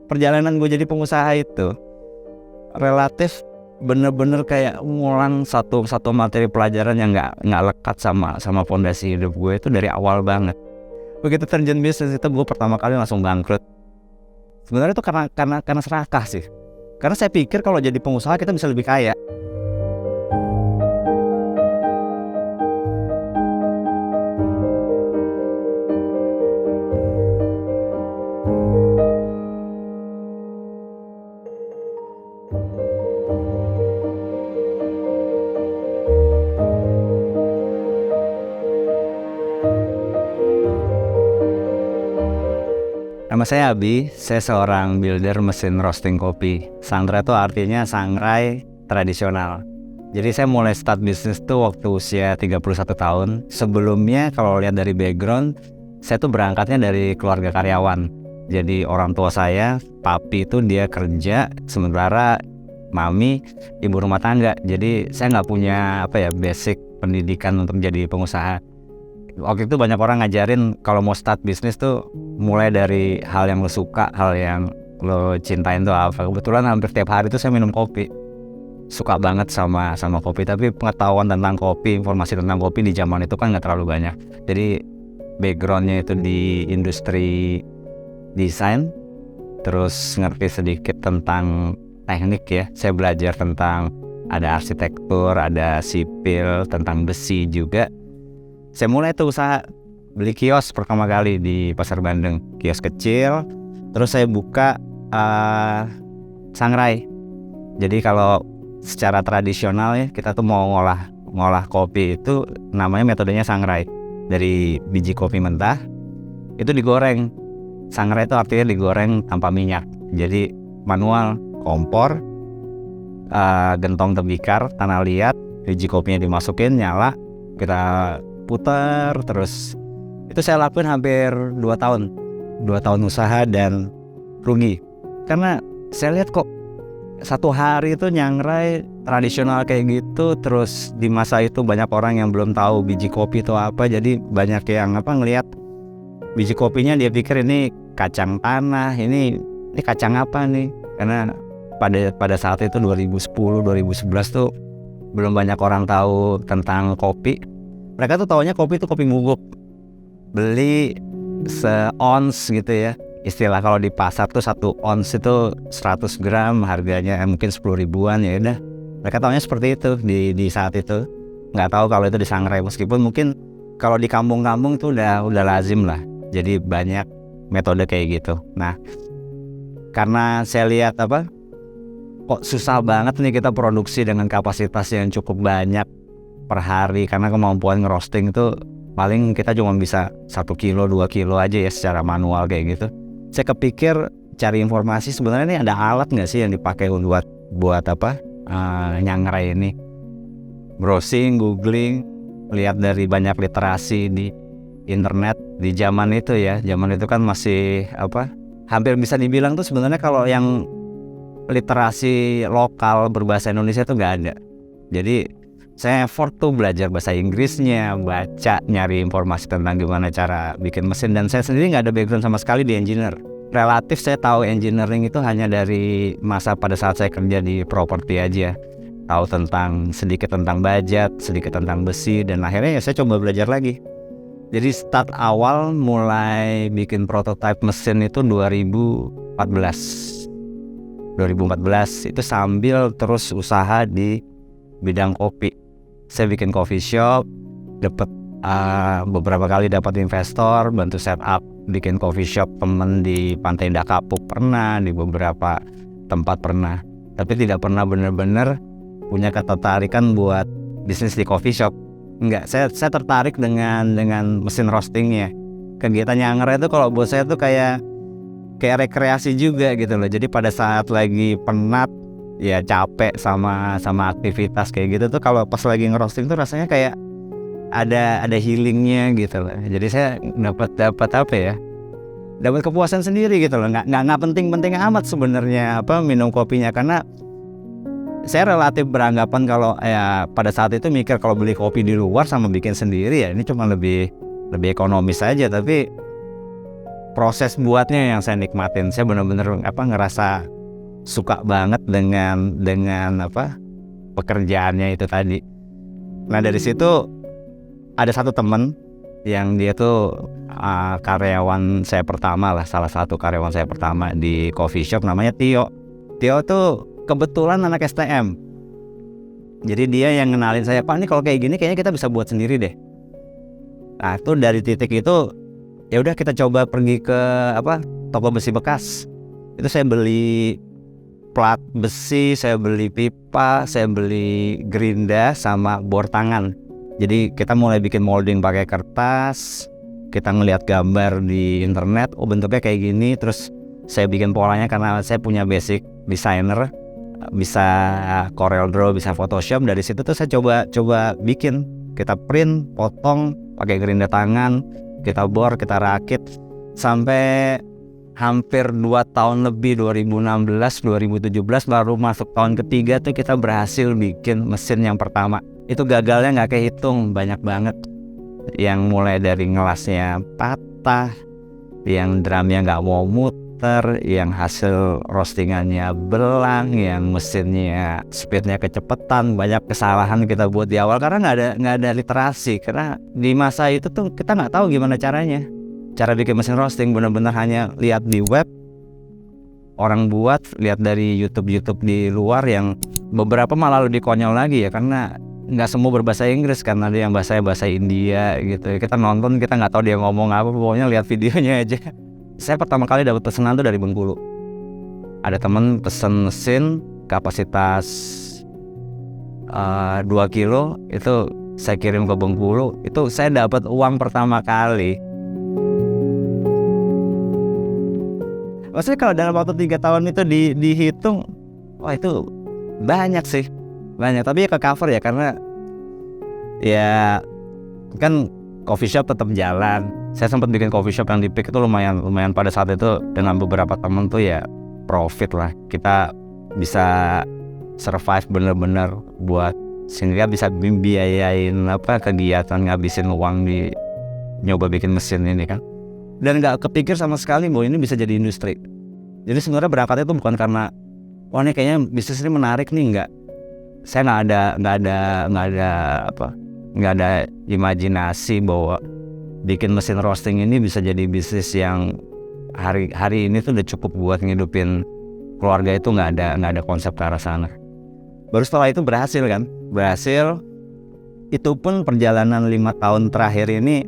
perjalanan gue jadi pengusaha itu relatif bener-bener kayak ngulang satu materi pelajaran yang nggak lekat sama fondasi hidup gue itu dari awal banget. Begitu terjun bisnis itu gue pertama kali langsung bangkrut. Sebenarnya itu karena serakah sih. Karena saya pikir kalau jadi pengusaha kita bisa lebih kaya. Nama saya Abi, saya seorang builder mesin roasting kopi. Sangrai itu artinya sangrai tradisional. Jadi saya mulai start bisnis tuh waktu usia 31 tahun. Sebelumnya kalau lihat dari background, saya tuh berangkatnya dari keluarga karyawan. Jadi orang tua saya, papi itu dia kerja, sementara mami ibu rumah tangga. Jadi saya nggak punya basic pendidikan untuk jadi pengusaha. Waktu itu banyak orang ngajarin kalau mau start bisnis tuh mulai dari hal yang lo suka, hal yang lo cintain tuh apa. Kebetulan hampir tiap hari tuh saya minum kopi. Suka banget sama kopi, tapi pengetahuan tentang kopi, informasi tentang kopi di zaman itu kan nggak terlalu banyak. Jadi backgroundnya itu di industri desain, terus ngerti sedikit tentang teknik ya. Saya belajar tentang ada arsitektur, ada sipil, tentang besi juga. Saya mulai tuh usaha beli kios pertama kali di Pasar Bandeng, kios kecil. Terus saya buka sangrai. Jadi kalau secara tradisional ya, kita tuh mau ngolah kopi itu namanya metodenya sangrai. Dari biji kopi mentah itu digoreng. Sangrai itu artinya digoreng tanpa minyak. Jadi manual, kompor, gentong tembikar, tanah liat, biji kopinya dimasukin, nyala, kita putar terus. Itu saya lakuin hampir 2 tahun usaha dan rugi. Karena saya lihat kok satu hari itu nyangrai tradisional kayak gitu, terus di masa itu banyak orang yang belum tahu biji kopi itu apa. Jadi banyak yang ngelihat biji kopinya dia pikir ini kacang tanah, ini kacang apa nih. Karena pada saat itu 2010 2011 tuh belum banyak orang tahu tentang kopi. Mereka tuh taunya kopi itu kopi bubuk, beli se-ons gitu ya. Istilah kalau di pasar tuh 1 ons itu 100 gram, harganya mungkin 10 ribuan ya udah. Mereka taunya seperti itu di saat itu. Nggak tahu kalau itu di sangrai, meskipun mungkin kalau di kampung-kampung itu udah lazim lah. Jadi banyak metode kayak gitu. Nah, karena saya lihat kok susah banget nih kita produksi dengan kapasitas yang cukup banyak per hari, karena kemampuan ngerosting itu paling kita cuma bisa 1 kilo 2 kilo aja ya secara manual kayak gitu. Saya kepikir cari informasi sebenarnya ini ada alat nggak sih yang dipakai buat nyangrai ini. Browsing, googling, lihat dari banyak literasi di internet di zaman itu ya. Zaman itu kan masih hampir bisa dibilang tuh sebenarnya kalau yang literasi lokal berbahasa Indonesia tuh nggak ada. Jadi saya effort tuh belajar bahasa Inggrisnya, baca, nyari informasi tentang gimana cara bikin mesin. Dan saya sendiri nggak ada background sama sekali di engineer. Relatif saya tahu engineering itu hanya dari masa pada saat saya kerja di properti aja. Tahu sedikit tentang budget, sedikit tentang besi, dan akhirnya ya saya coba belajar lagi. Jadi start awal mulai bikin prototype mesin itu 2014 itu sambil terus usaha di bidang kopi. Saya bikin coffee shop, beberapa kali dapat investor, bantu setup bikin coffee shop temen di Pantai Indah Kapuk pernah, di beberapa tempat pernah. Tapi tidak pernah benar-benar punya ketertarikan buat bisnis di coffee shop. Enggak, saya tertarik dengan mesin roastingnya. Kegiatan nyangrai itu kalau buat saya tuh kayak rekreasi juga gitu loh. Jadi pada saat lagi penat, ya capek sama aktivitas kayak gitu tuh, kalau pas lagi ngerosting tuh rasanya kayak ada healingnya gitu loh. Jadi saya dapat kepuasan sendiri gitu loh. Nggak penting amat sebenarnya minum kopinya, karena saya relatif beranggapan kalau ya pada saat itu mikir kalau beli kopi di luar sama bikin sendiri ya ini cuma lebih ekonomis aja. Tapi proses buatnya yang saya nikmatin. Saya benar-benar ngerasa suka banget dengan pekerjaannya itu tadi. Nah dari situ ada satu teman yang dia tuh karyawan saya pertama lah, salah satu karyawan saya pertama di coffee shop, namanya Tio. Tio tuh kebetulan anak STM. Jadi dia yang ngenalin saya, Pak, ini kalau kayak gini kayaknya kita bisa buat sendiri deh. Nah itu dari titik itu ya udah kita coba pergi ke toko besi bekas. Itu saya beli plat besi, saya beli pipa, saya beli gerinda sama bor tangan. Jadi kita mulai bikin molding pakai kertas. Kita ngelihat gambar di internet, oh bentuknya kayak gini, terus saya bikin polanya karena saya punya basic designer, bisa Corel Draw, bisa Photoshop. Dari situ tuh saya coba bikin, kita print, potong pakai gerinda tangan, kita bor, kita rakit sampai hampir 2 tahun lebih, 2016, 2017 baru masuk tahun ketiga tuh kita berhasil bikin mesin yang pertama. Itu gagalnya nggak kehitung, banyak banget. Yang mulai dari ngelasnya patah, yang drumnya nggak mau muter, yang hasil roastingannya belang, yang mesinnya speednya kecepetan. Banyak kesalahan kita buat di awal karena nggak ada literasi. Karena di masa itu tuh kita nggak tahu gimana caranya. Cara bikin mesin roasting benar-benar hanya lihat di web, orang buat, lihat dari YouTube di luar, yang beberapa malah lebih konyol lagi ya, karena nggak semua berbahasa Inggris, karena ada yang bahasa India gitu. Kita nonton, kita nggak tahu dia ngomong apa, pokoknya lihat videonya aja. Saya pertama kali dapat pesanan tuh dari Bengkulu. Ada temen pesen mesin kapasitas 2 kilo, itu saya kirim ke Bengkulu. Itu saya dapat uang pertama kali. Maksudnya kalau dalam waktu 3 tahun itu dihitung, wah itu banyak sih. Banyak, tapi ya ke cover ya, karena ya kan coffee shop tetap jalan. Saya sempat bikin coffee shop yang di Peak itu lumayan pada saat itu, dengan beberapa temen tuh ya profit lah. Kita bisa survive bener-bener buat sehingga bisa biayain kegiatan, ngabisin uang di nyoba bikin mesin ini kan. Dan nggak kepikir sama sekali bahwa ini bisa jadi industri. Jadi sebenarnya berangkatnya itu bukan karena wah ini kayaknya bisnis ini menarik nih, nggak. Saya nggak ada imajinasi bahwa bikin mesin roasting ini bisa jadi bisnis yang hari ini tuh udah cukup buat ngidupin keluarga. Itu nggak ada konsep ke arah sana. Baru setelah itu berhasil. Itu pun perjalanan 5 tahun terakhir ini,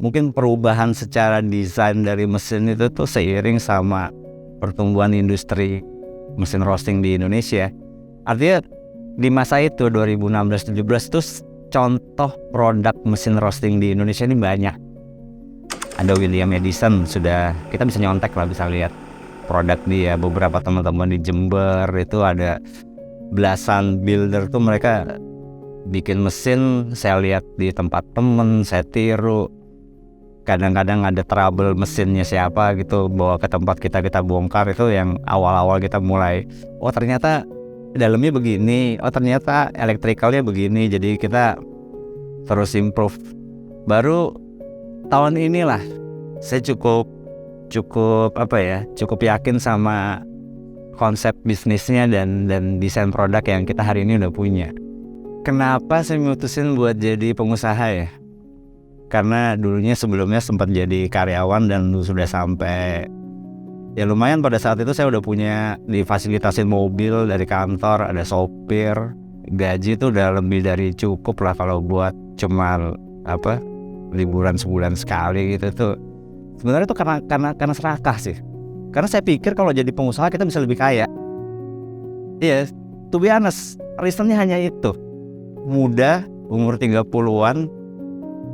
mungkin perubahan secara desain dari mesin itu tuh seiring sama pertumbuhan industri mesin roasting di Indonesia. Artinya di masa itu 2016-17 itu contoh produk mesin roasting di Indonesia ini banyak. Ada William Edison, sudah kita bisa nyontek lah, bisa lihat produk dia. Beberapa teman-teman di Jember itu ada belasan builder tuh, mereka bikin mesin. Saya lihat di tempat temen, saya tiru. Kadang-kadang ada trouble mesinnya siapa gitu, bawa ke tempat kita bongkar. Itu yang awal-awal kita mulai, oh ternyata dalamnya begini, oh ternyata elektrikalnya begini. Jadi kita terus improve. Baru tahun inilah saya cukup yakin sama konsep bisnisnya dan desain produk yang kita hari ini udah punya. Kenapa saya mutusin buat jadi pengusaha ya? Karena sebelumnya sempat jadi karyawan dan sudah sampai ya lumayan. Pada saat itu saya udah punya, difasilitasin mobil dari kantor, ada sopir, gaji itu udah lebih dari cukup lah kalau buat cuma liburan sebulan sekali gitu tuh. Sebenarnya itu karena serakah sih. Karena saya pikir kalau jadi pengusaha kita bisa lebih kaya. Iya, to be honest, reasonnya hanya itu. Muda, umur 30-an,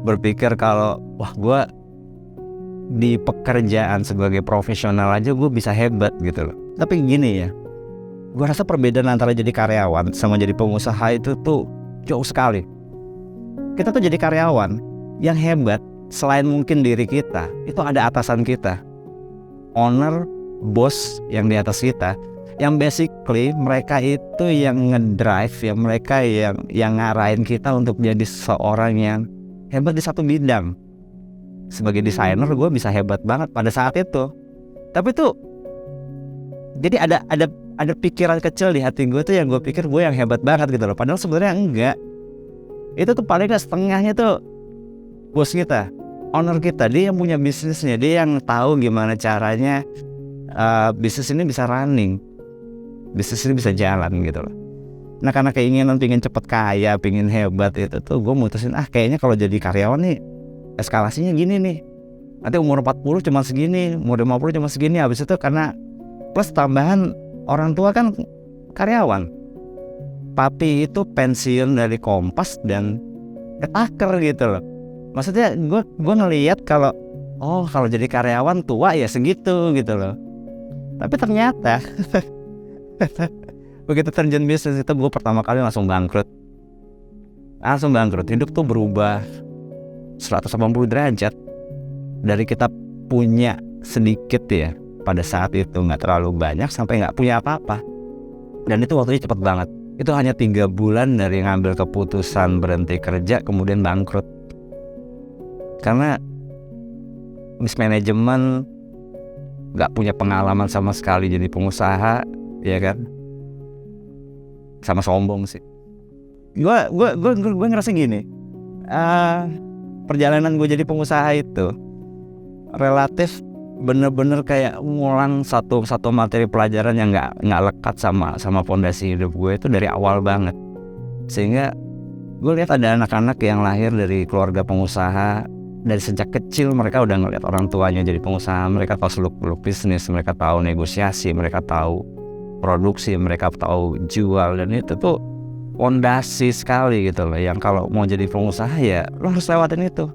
berpikir kalau wah gue di pekerjaan sebagai profesional aja gue bisa hebat gitu loh. Tapi gini ya, gue rasa perbedaan antara jadi karyawan sama jadi pengusaha itu tuh jauh sekali. Kita tuh jadi karyawan yang hebat, selain mungkin diri kita, itu ada atasan kita, owner, bos yang di atas kita, yang basically mereka itu yang ngedrive, yang mereka yang ngarahin kita untuk jadi seorang yang hebat di satu bidang. sebagai desainer gue bisa hebat banget pada saat itu. Tapi tuh jadi ada pikiran kecil di hati gue tuh yang gue pikir gue yang hebat banget gitu loh. Padahal sebenarnya enggak. Itu tuh paling gak setengahnya tuh bos kita, owner kita, dia yang punya bisnisnya, dia yang tahu gimana caranya bisnis ini bisa running, bisnis ini bisa jalan gitu loh. Nah karena keinginan pingin cepet kaya, pingin hebat itu tuh gue mutusin kayaknya kalau jadi karyawan nih eskalasinya gini nih. Nanti umur 40 cuma segini, umur 50 cuma segini. Habis itu karena plus tambahan orang tua kan karyawan. Papi itu pensiun dari Kompas dan ketaker gitu loh. Maksudnya gue ngelihat kalau jadi karyawan tua ya segitu gitu loh. Tapi ternyata begitu terjun bisnis itu gue pertama kali langsung bangkrut. Hidup tuh berubah 180 derajat. Dari kita punya sedikit ya pada saat itu, gak terlalu banyak, sampai gak punya apa-apa. Dan itu waktunya cepet banget. Itu hanya 3 bulan dari ngambil keputusan berhenti kerja kemudian bangkrut. Karena mismanagement, gak punya pengalaman sama sekali jadi pengusaha, ya kan? Sama sombong sih. Gue ngerasa gini, perjalanan gue jadi pengusaha itu relatif bener-bener kayak ngulang satu materi pelajaran yang nggak lekat sama fondasi hidup gue itu dari awal banget. Sehingga gue lihat ada anak-anak yang lahir dari keluarga pengusaha, dari sejak kecil mereka udah ngeliat orang tuanya jadi pengusaha, mereka tahu seluk-beluk bisnis, mereka tahu negosiasi, mereka tahu produksi, mereka tahu jual, dan itu tuh fondasi sekali gitu loh. Yang kalau mau jadi pengusaha ya lo harus lewatin itu.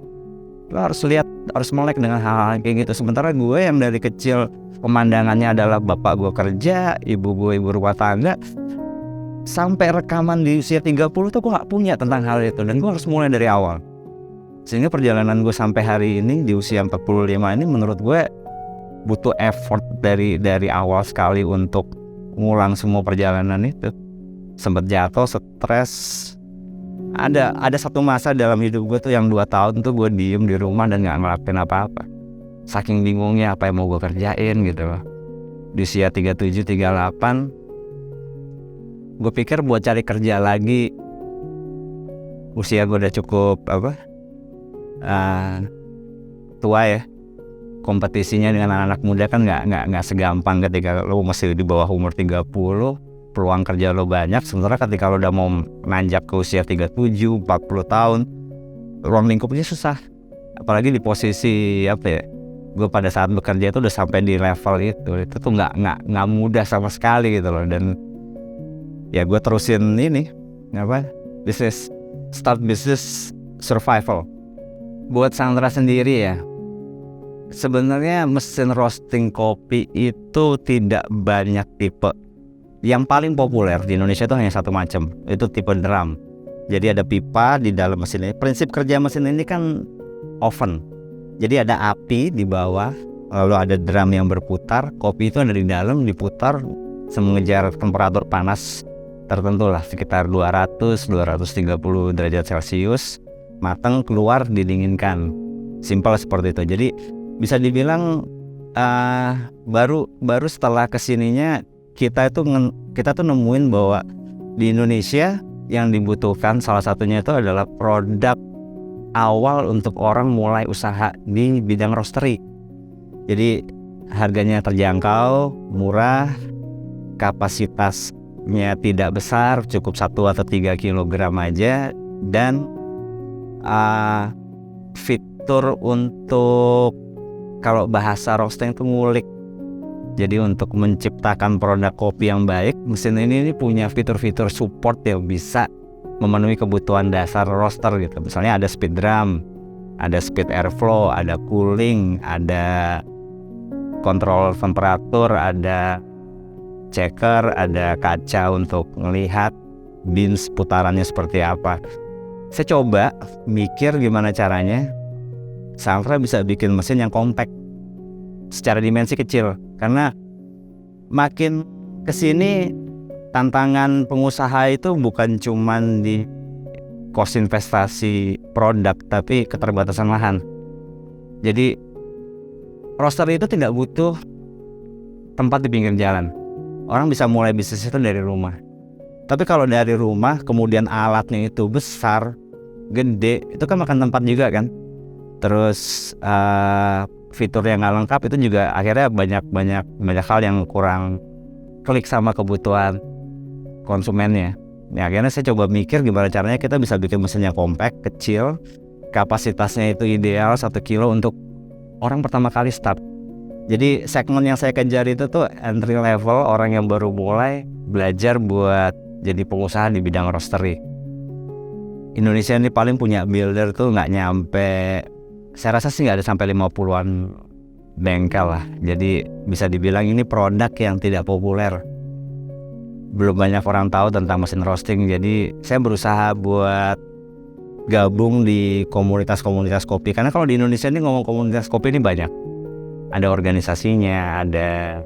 Lo harus lihat, harus melek dengan hal-hal kayak gitu. Sementara gue yang dari kecil pemandangannya adalah bapak gue kerja, ibu gue ibu rumah tangga, sampai rekaman di usia 30 tuh gue gak punya tentang hal itu. Dan gue harus mulai dari awal. Sehingga perjalanan gue sampai hari ini di usia 45 ini menurut gue butuh effort dari awal sekali untuk ngulang semua perjalanan itu. Sempet jatuh, stres. Ada satu masa dalam hidup gue tuh yang 2 tahun tuh gue diem di rumah dan gak ngelakuin apa-apa. Saking bingungnya apa yang mau gue kerjain gitu loh. Di usia 37, 38 gue pikir buat cari kerja lagi, usia gue udah cukup tua ya. Kompetisinya dengan anak-anak muda kan gak segampang ketika lo masih di bawah umur 30. Peluang kerja lo banyak, sementara ketika lo udah mau nanjak ke usia 37, 40 tahun, ruang lingkupnya susah. Apalagi di posisi gue pada saat bekerja itu udah sampai di level itu tuh nggak mudah sama sekali gitu loh. Dan ya gue terusin start business survival. Buat Sandra sendiri ya, sebenarnya mesin roasting kopi itu tidak banyak tipe. Yang paling populer di Indonesia itu hanya satu macam, itu tipe drum. Jadi ada pipa di dalam mesin ini. Prinsip kerja mesin ini kan oven. Jadi ada api di bawah, lalu ada drum yang berputar. Kopi itu ada di dalam, diputar mengejar temperatur panas tertentu lah, sekitar 200-230 derajat Celcius. Matang, keluar, didinginkan. Simpel seperti itu. Jadi bisa dibilang baru setelah kesininya kita tuh nemuin bahwa di Indonesia yang dibutuhkan salah satunya itu adalah produk awal untuk orang mulai usaha di bidang roastery. Jadi harganya terjangkau, murah, kapasitasnya tidak besar, cukup 1 atau 3 kilogram aja, dan fitur untuk kalau bahasa roasting itu ngulik. Jadi untuk menciptakan produk kopi yang baik, mesin ini punya fitur-fitur support yang bisa memenuhi kebutuhan dasar roaster gitu. Misalnya ada speed drum, ada speed airflow, ada cooling, ada kontrol temperatur, ada checker, ada kaca untuk melihat bins putarannya seperti apa. Saya coba mikir gimana caranya Sandra bisa bikin mesin yang compact secara dimensi kecil. Karena makin kesini tantangan pengusaha itu bukan cuman di cost investasi produk, tapi keterbatasan lahan. Jadi roaster itu tidak butuh tempat di pinggir jalan. Orang bisa mulai bisnis itu dari rumah. Tapi kalau dari rumah kemudian alatnya itu besar, gede, itu kan makan tempat juga kan. Terus fitur yang nggak lengkap itu juga akhirnya banyak hal yang kurang klik sama kebutuhan konsumennya. Ya akhirnya saya coba mikir gimana caranya kita bisa bikin mesinnya compact, kecil, kapasitasnya itu ideal 1 kilo untuk orang pertama kali start. Jadi segmen yang saya kejar itu tuh entry level, orang yang baru mulai belajar buat jadi pengusaha di bidang roastery. Indonesia ini paling punya builder tuh nggak nyampe, saya rasa sih nggak ada sampai 50-an bengkel lah. Jadi bisa dibilang ini produk yang tidak populer. Belum banyak orang tahu tentang mesin roasting. Jadi saya berusaha buat gabung di komunitas-komunitas kopi. Karena kalau di Indonesia ini ngomong komunitas kopi ini banyak. Ada organisasinya, ada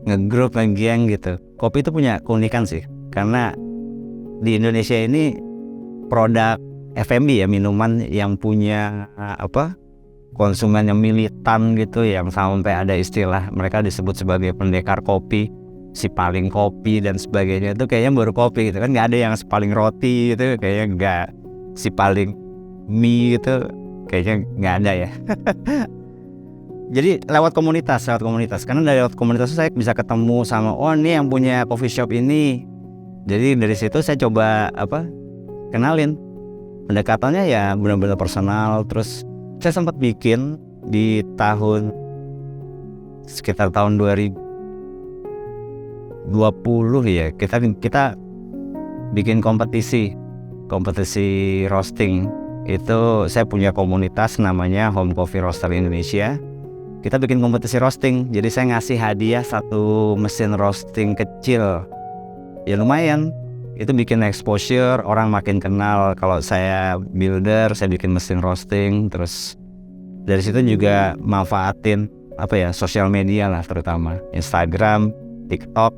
ngegroup, ngegeng gitu. Kopi itu punya keunikan sih. Karena di Indonesia ini produk F&B ya, minuman yang punya konsumen yang militan gitu, yang sampai ada istilah mereka disebut sebagai pendekar kopi, si paling kopi dan sebagainya. Itu kayaknya baru kopi gitu kan, nggak ada yang paling roti gitu, kayaknya nggak, si paling mie gitu kayaknya nggak ada ya. Jadi lewat komunitas, karena dari lewat komunitas saya bisa ketemu sama ini yang punya coffee shop ini. Jadi dari situ saya coba kenalin. Pendekatannya ya benar-benar personal. Terus saya sempat bikin di sekitar tahun 2020 ya, kita bikin kompetisi roasting. Itu saya punya komunitas namanya Home Coffee Roaster Indonesia. Kita bikin kompetisi roasting. Jadi saya ngasih hadiah 1 mesin roasting kecil. Ya lumayan. Itu bikin exposure, orang makin kenal kalau saya builder, saya bikin mesin roasting. Terus dari situ juga manfaatin sosial media lah, terutama Instagram, TikTok.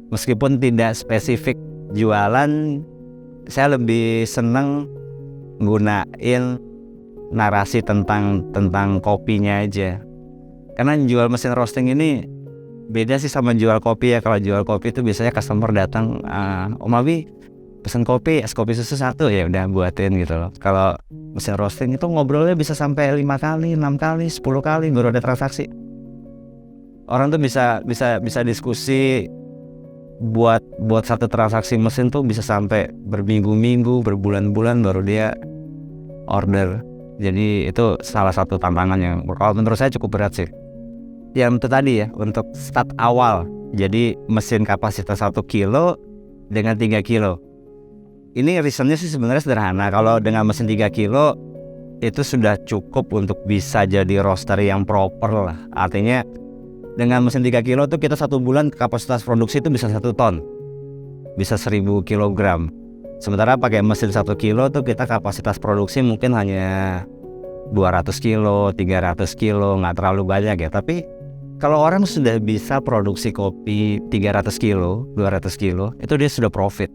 Meskipun tidak spesifik jualan, saya lebih seneng gunain narasi tentang kopinya aja. Karena jual mesin roasting ini beda sih sama jual kopi ya. Kalau jual kopi itu biasanya customer datang, Om Abi pesan kopi, es kopi susu 1, ya udah buatin gitu loh. Kalau mesin roasting itu ngobrolnya bisa sampai 5 kali, 6 kali, 10 kali baru ada transaksi. Orang tuh bisa diskusi buat satu transaksi mesin tuh bisa sampai berminggu-minggu, berbulan-bulan baru dia order. Jadi itu salah satu tantangan yang kalau menurut saya cukup berat sih. Yang itu tadi ya, untuk start awal. Jadi mesin kapasitas 1 kilo dengan 3 kilo. Ini reasonnya sih sebenarnya sederhana. Kalau dengan mesin 3 kilo itu sudah cukup untuk bisa jadi roaster yang proper lah. Artinya dengan mesin 3 kilo tuh kita 1 bulan kapasitas produksi itu bisa 1 ton. Bisa 1000 kilogram. Sementara pakai mesin 1 kilo tuh kita kapasitas produksi mungkin hanya 200 kilo, 300 kilo, nggak terlalu banyak ya. Tapi kalau orang sudah bisa produksi kopi 300 kilo, 200 kilo, itu dia sudah profit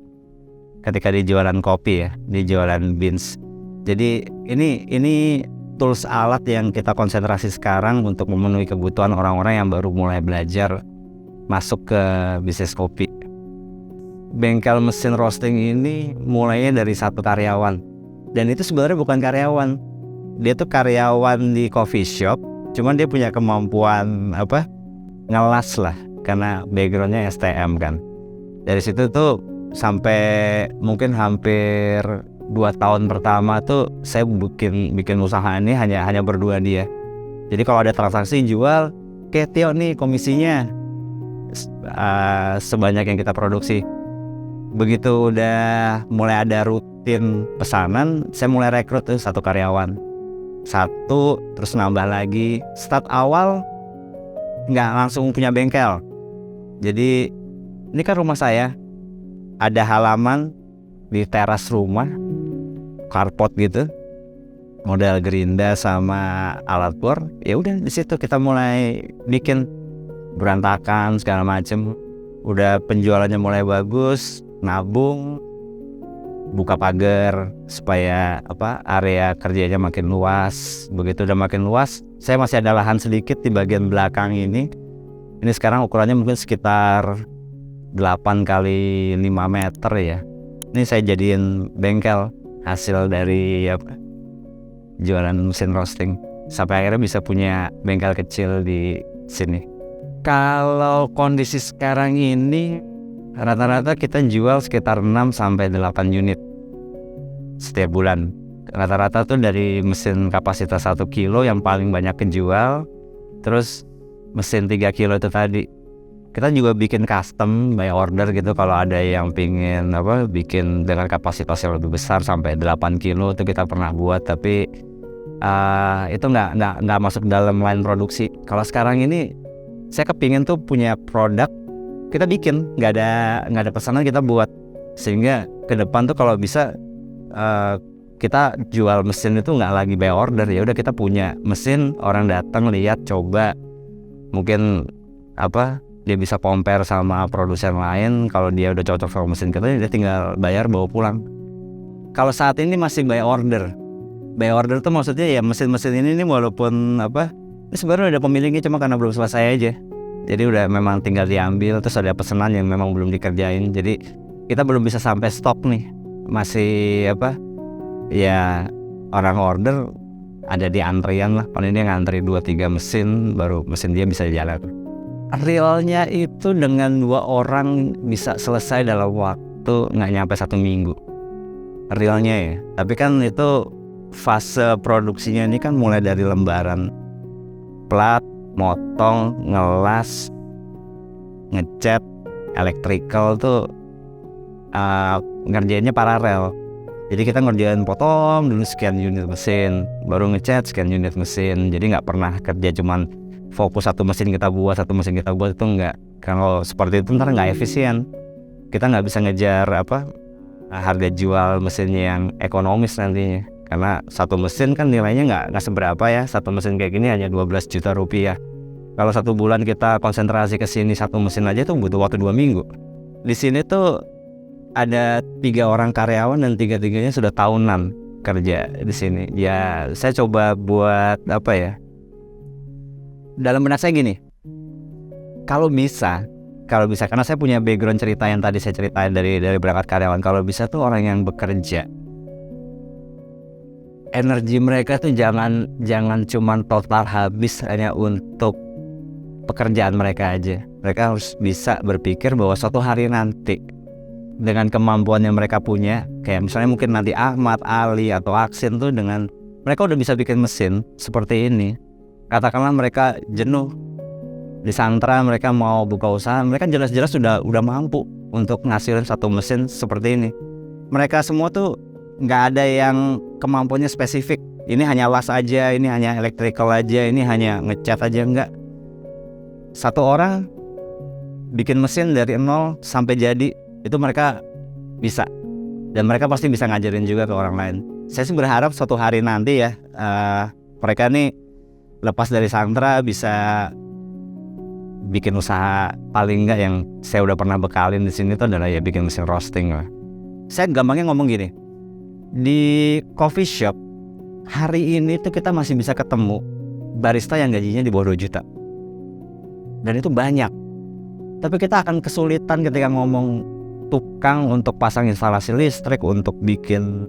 ketika di jualan kopi ya, di jualan beans. Jadi ini tools alat yang kita konsentrasi sekarang untuk memenuhi kebutuhan orang-orang yang baru mulai belajar masuk ke bisnis kopi. Bengkel mesin roasting ini mulainya dari 1 karyawan. Dan itu sebenarnya bukan karyawan. Dia tuh karyawan di coffee shop, cuman dia punya kemampuan ngelas lah, karena backgroundnya STM kan. Dari situ tuh sampai mungkin hampir 2 tahun pertama tuh saya bikin usaha ini hanya berdua dia. Jadi kalau ada transaksi jual, Tio nih komisinya sebanyak yang kita produksi. Begitu udah mulai ada rutin pesanan, saya mulai rekrut tuh 1 karyawan. 1, terus nambah lagi. Start awal nggak langsung punya bengkel. Jadi ini kan rumah saya, ada halaman di teras rumah, carport gitu, model gerinda sama alat bor. Ya udah di situ kita mulai bikin, berantakan segala macem. Udah penjualannya mulai bagus, nabung. buka pagar supaya area kerjanya makin luas. Begitu udah makin luas, saya masih ada lahan sedikit di bagian belakang ini. Ini sekarang ukurannya mungkin sekitar 8 kali 5 meter ya. Ini saya jadiin bengkel hasil dari jualan mesin roasting. Sampai akhirnya bisa punya bengkel kecil di sini. Kalau kondisi sekarang ini rata-rata kita jual sekitar 6-8 unit setiap bulan. Rata-rata tuh dari mesin kapasitas 1 kilo yang paling banyak kejual. Terus mesin 3 kilo itu tadi. Kita juga bikin custom by order gitu. Kalau ada yang pingin bikin dengan kapasitas yang lebih besar sampai 8 kilo itu kita pernah buat. Tapi itu nggak masuk dalam line produksi. Kalau sekarang ini saya kepingin tuh punya produk, kita bikin, nggak ada pesanan, kita buat. Sehingga ke depan tuh kalau bisa kita jual mesin itu nggak lagi by order. Ya udah, kita punya mesin, orang datang lihat, coba, mungkin dia bisa compare sama produsen lain. Kalau dia udah cocok sama mesin kita, dia tinggal bayar bawa pulang. Kalau saat ini masih by order. By order tuh maksudnya ya mesin-mesin ini walaupun ini sebenarnya udah pemiliknya, cuma karena belum selesai aja. Jadi udah memang tinggal diambil, terus ada pesanan yang memang belum dikerjain. Jadi kita belum bisa sampai stok nih. Masih ya orang order ada di antrian lah. Paling dia ngantri 2-3 mesin, baru mesin dia bisa jalan. Realnya itu dengan 2 orang bisa selesai dalam waktu nggak nyampe 1 minggu. Realnya ya. Tapi kan itu fase produksinya ini kan mulai dari lembaran plat, motong, ngelas, ngecat, electrical tuh ngerjainnya paralel. Jadi kita ngerjain potong dulu sekian unit mesin, baru ngecat sekian unit mesin. Jadi nggak pernah kerja cuman fokus satu mesin kita buat itu nggak. Kalau seperti itu ntar nggak efisien. Kita nggak bisa ngejar harga jual mesinnya yang ekonomis nantinya. Karena satu mesin kan nilainya nggak seberapa ya. Satu mesin kayak gini hanya 12 juta rupiah. Kalau 1 bulan kita konsentrasi ke sini 1 mesin aja tuh butuh waktu 2 minggu. Di sini tuh ada 3 orang karyawan dan 3-3-nya sudah tahunan kerja di sini. Ya saya coba buat dalam benak saya gini. Kalau bisa karena saya punya background cerita yang tadi saya ceritain dari berangkat karyawan. Kalau bisa tuh orang yang bekerja, energi mereka tuh jangan cuman total habis hanya untuk pekerjaan mereka aja. Mereka harus bisa berpikir bahwa suatu hari nanti dengan kemampuan yang mereka punya, kayak misalnya mungkin nanti Ahmad, Ali, atau Aksin tuh dengan mereka udah bisa bikin mesin seperti ini. Katakanlah mereka jenuh di Santra, mereka mau buka usaha, mereka jelas-jelas udah mampu untuk ngasilin satu mesin seperti ini. Mereka semua tuh nggak ada yang kemampuannya spesifik. Ini hanya las aja, ini hanya electrical aja, ini hanya ngecat aja, enggak. Satu orang bikin mesin dari 0 sampai jadi, itu mereka bisa. Dan mereka pasti bisa ngajarin juga ke orang lain. Saya sih berharap suatu hari nanti ya, mereka nih lepas dari Santra bisa bikin usaha. Paling enggak yang saya udah pernah bekalin di sini tuh adalah ya bikin mesin roasting lah. Saya gampangnya ngomong gini, di coffee shop hari ini tuh kita masih bisa ketemu barista yang gajinya di bawah 2 juta. Dan itu banyak. Tapi kita akan kesulitan ketika ngomong tukang untuk pasang instalasi listrik, untuk bikin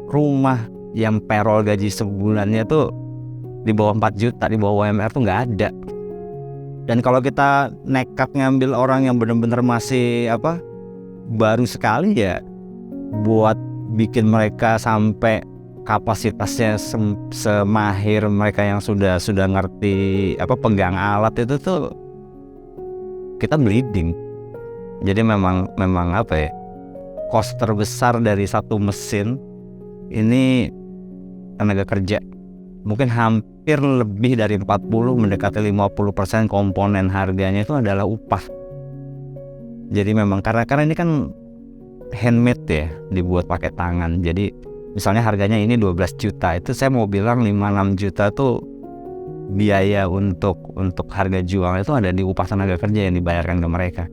rumah yang payroll gaji sebulannya tuh di bawah 4 juta, di bawah UMR tuh nggak ada. Dan kalau kita nekat ngambil orang yang benar-benar masih baru sekali, ya buat bikin mereka sampai kapasitasnya semahir mereka yang sudah ngerti pegang alat, itu tuh kita bleeding. Jadi memang cost terbesar dari satu mesin ini tenaga kerja. Mungkin hampir lebih dari 40, mendekati 50% komponen harganya itu adalah upah. Jadi memang karena ini kan handmade ya, dibuat pakai tangan. Jadi misalnya harganya ini 12 juta, itu saya mau bilang 5-6 juta tuh biaya untuk harga jual itu ada di upah tenaga kerja yang dibayarkan ke mereka.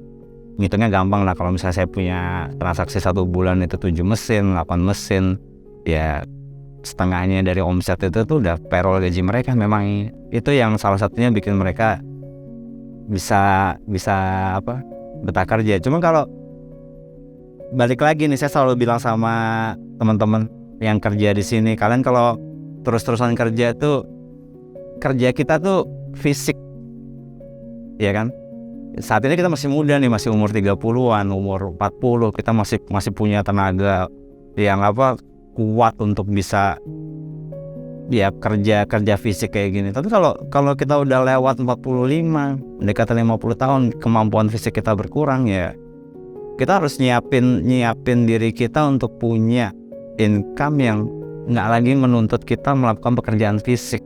ngitungnya gampang lah. Kalau misalnya saya punya transaksi 1 bulan itu 7 mesin, 8 mesin, ya setengahnya dari omset itu tuh udah payroll gaji mereka. Memang itu yang salah satunya bikin mereka bisa betah kerja. Cuma kalau balik lagi nih, saya selalu bilang sama teman-teman yang kerja di sini, kalian kalau terus-terusan kerja tuh, kerja kita tuh fisik, ya kan? Saat ini kita masih muda nih, masih umur 30-an, umur 40, kita masih punya tenaga yang kuat untuk bisa ya kerja fisik kayak gini. Tapi kalau kita udah lewat 45, mendekati 50 tahun, kemampuan fisik kita berkurang, ya kita harus nyiapin diri kita untuk punya income yang nggak lagi menuntut kita melakukan pekerjaan fisik.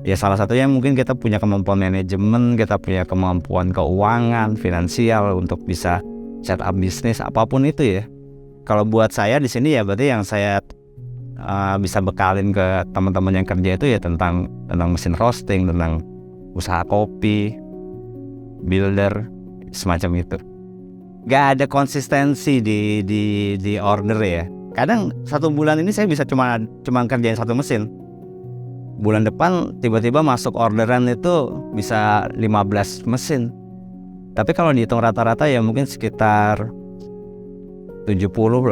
Ya salah satunya mungkin kita punya kemampuan manajemen, kita punya kemampuan keuangan, finansial untuk bisa set up bisnis apapun itu ya. Kalau buat saya di sini ya berarti yang saya bisa bekalin ke teman-teman yang kerja itu ya tentang mesin roasting, tentang usaha kopi, builder, semacam itu. Gak ada konsistensi di order ya. Kadang 1 bulan ini saya bisa cuma kerjain 1 mesin. Bulan depan tiba-tiba masuk orderan itu bisa 15 mesin. Tapi kalau dihitung rata-rata ya mungkin sekitar 70-80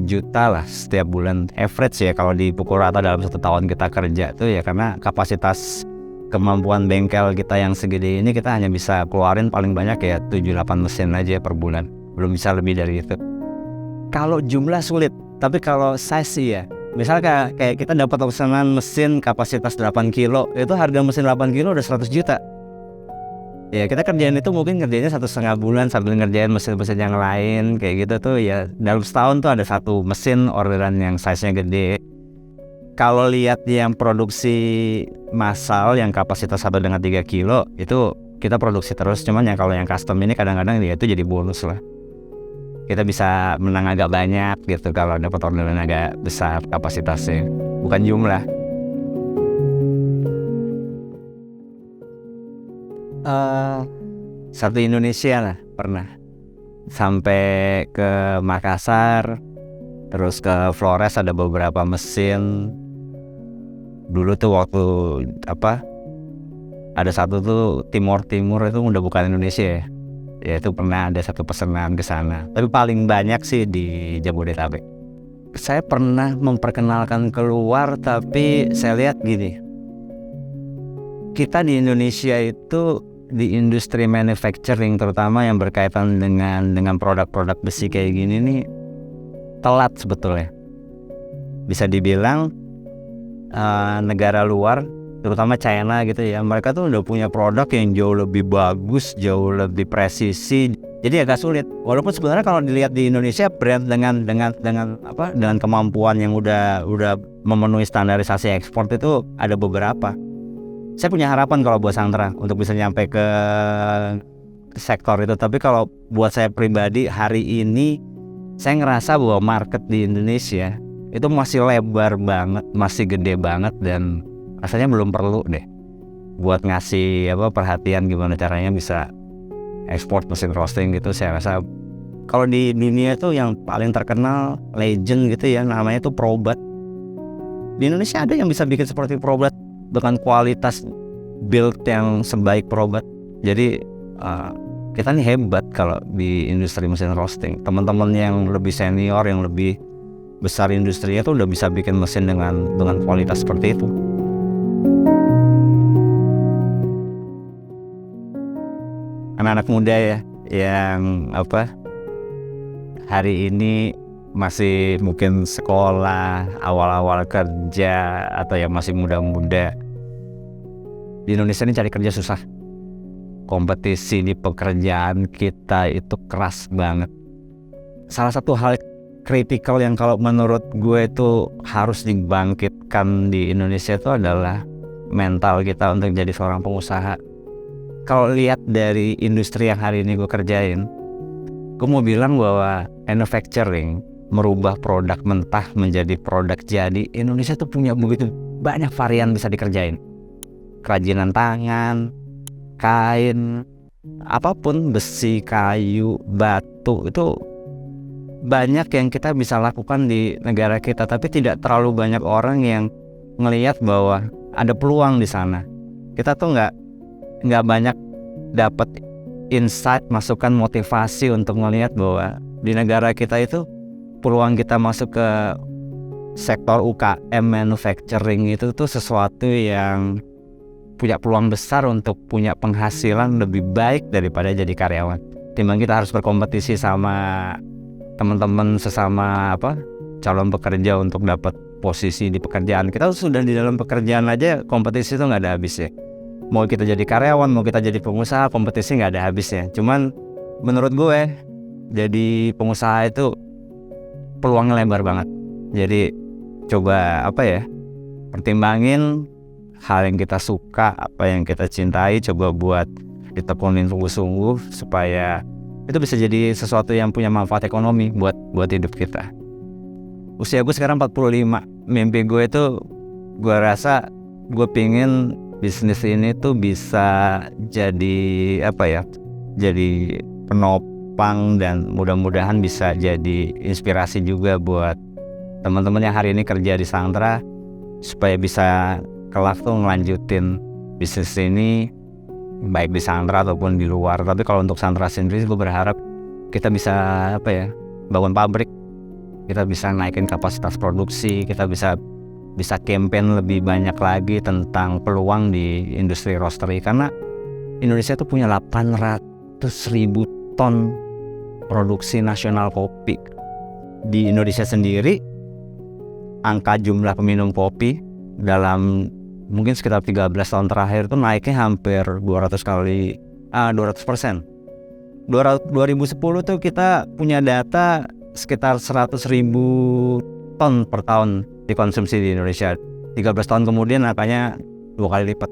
juta lah setiap bulan. Average ya kalau dipukul rata dalam 1 tahun kita kerja tuh ya, karena kapasitas kemampuan bengkel kita yang segede ini, kita hanya bisa keluarin paling banyak ya 7-8 mesin aja per bulan. Belum bisa lebih dari itu. Kalau jumlah sulit, tapi kalau size sih ya, misalnya kayak kita dapat pesanan mesin kapasitas 8 kilo, itu harga mesin 8 kilo udah 100 juta. Ya kita kerjain itu mungkin kerjanya 1,5 bulan sambil ngerjain mesin-mesin yang lain kayak gitu tuh ya. Dalam setahun tuh ada 1 mesin orderan yang size-nya gede. Kalau lihat yang produksi massal yang kapasitas 1-3 kilo itu kita produksi terus. Cuman yang kalau yang custom ini kadang-kadang ya itu jadi bonus lah. Kita bisa menang agak banyak gitu kalau dapat orderan agak besar kapasitasnya, bukan jumlah. Satu Indonesia lah pernah sampai ke Makassar, terus ke Flores ada beberapa mesin. Dulu tuh waktu ada satu tuh Timur itu udah bukan Indonesia ya. Ya itu pernah ada 1 pesanan ke sana. Tapi paling banyak sih di Jabodetabek. Saya pernah memperkenalkan keluar, tapi saya lihat gini. Kita di Indonesia itu di industri manufacturing terutama yang berkaitan dengan produk-produk besi kayak gini nih telat sebetulnya. Bisa dibilang negara luar terutama China gitu ya, mereka tuh udah punya produk yang jauh lebih bagus, jauh lebih presisi. Jadi agak sulit. Walaupun sebenarnya kalau dilihat di Indonesia brand dengan kemampuan yang udah memenuhi standarisasi ekspor itu ada beberapa. Saya punya harapan kalau buat Santra untuk bisa nyampe ke sektor itu. Tapi kalau buat saya pribadi hari ini saya ngerasa bahwa market di Indonesia itu masih lebar banget, masih gede banget, dan rasanya belum perlu deh buat ngasih perhatian gimana caranya bisa ekspor mesin roasting gitu. Saya rasa kalau di dunia itu yang paling terkenal legend gitu ya, namanya itu Probat. Di Indonesia ada yang bisa bikin seperti Probat dengan kualitas build yang sebaik Probat. Jadi kita nih hebat kalau di industri mesin roasting. Teman-teman yang lebih senior, yang lebih besar industrinya tuh udah bisa bikin mesin dengan kualitas seperti itu. Anak-anak muda ya yang hari ini masih mungkin sekolah, awal-awal kerja, atau yang masih muda-muda. Di Indonesia ini cari kerja susah. Kompetisi di pekerjaan kita itu keras banget. Salah satu hal kritikal yang kalau menurut gue itu harus dibangkitkan di Indonesia itu adalah mental kita untuk jadi seorang pengusaha. Kalau lihat dari industri yang hari ini gue kerjain, gue mau bilang bahwa manufacturing, merubah produk mentah menjadi produk jadi, Indonesia tuh punya begitu banyak varian bisa dikerjain. Kerajinan tangan, kain, apapun, besi, kayu, batu, itu banyak yang kita bisa lakukan di negara kita, tapi tidak terlalu banyak orang yang ngelihat bahwa ada peluang di sana. Kita tuh nggak banyak dapat insight, masukan, motivasi untuk ngelihat bahwa di negara kita itu peluang kita masuk ke sektor UKM manufacturing itu tuh sesuatu yang punya peluang besar untuk punya penghasilan lebih baik daripada jadi karyawan. Timbang kita harus berkompetisi sama teman-teman sesama calon pekerja untuk dapat posisi di pekerjaan. Kita sudah di dalam pekerjaan aja kompetisi itu nggak ada habisnya. Mau kita jadi karyawan, mau kita jadi pengusaha, kompetisi nggak ada habisnya. Cuman menurut gue jadi pengusaha itu peluangnya lebar banget. Jadi coba pertimbangin hal yang kita suka, apa yang kita cintai, coba buat ditekunin sungguh-sungguh supaya itu bisa jadi sesuatu yang punya manfaat ekonomi buat hidup kita. Usia gue sekarang 45. Mimpi gue itu, gue rasa gue pingin bisnis ini tuh bisa jadi jadi penopang, dan mudah-mudahan bisa jadi inspirasi juga buat teman-teman yang hari ini kerja di Santra, supaya bisa kelak tuh ngelanjutin bisnis ini baik di Santra ataupun di luar. Tapi kalau untuk Santra sendiri, gue berharap kita bisa bangun pabrik, kita bisa naikin kapasitas produksi, kita bisa campaign lebih banyak lagi tentang peluang di industri roastery. Karena Indonesia itu punya 800.000 ton produksi nasional kopi. Di Indonesia sendiri, angka jumlah peminum kopi dalam mungkin sekitar 13 tahun terakhir itu naiknya hampir 200%. 2010 tuh kita punya data sekitar 100.000 ton per tahun dikonsumsi di Indonesia. 13 tahun kemudian angkanya 2 kali lipat.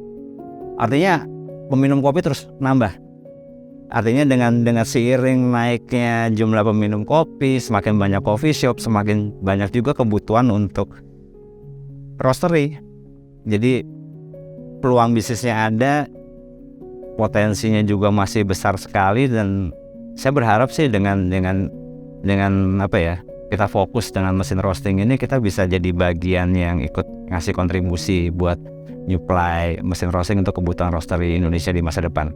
Artinya peminum kopi terus nambah. Artinya dengan seiring naiknya jumlah peminum kopi, semakin banyak coffee shop, semakin banyak juga kebutuhan untuk roastery. Jadi peluang bisnisnya ada, potensinya juga masih besar sekali, dan saya berharap sih dengan kita fokus dengan mesin roasting ini, kita bisa jadi bagian yang ikut ngasih kontribusi buat nyuplai mesin roasting untuk kebutuhan roastery Indonesia di masa depan.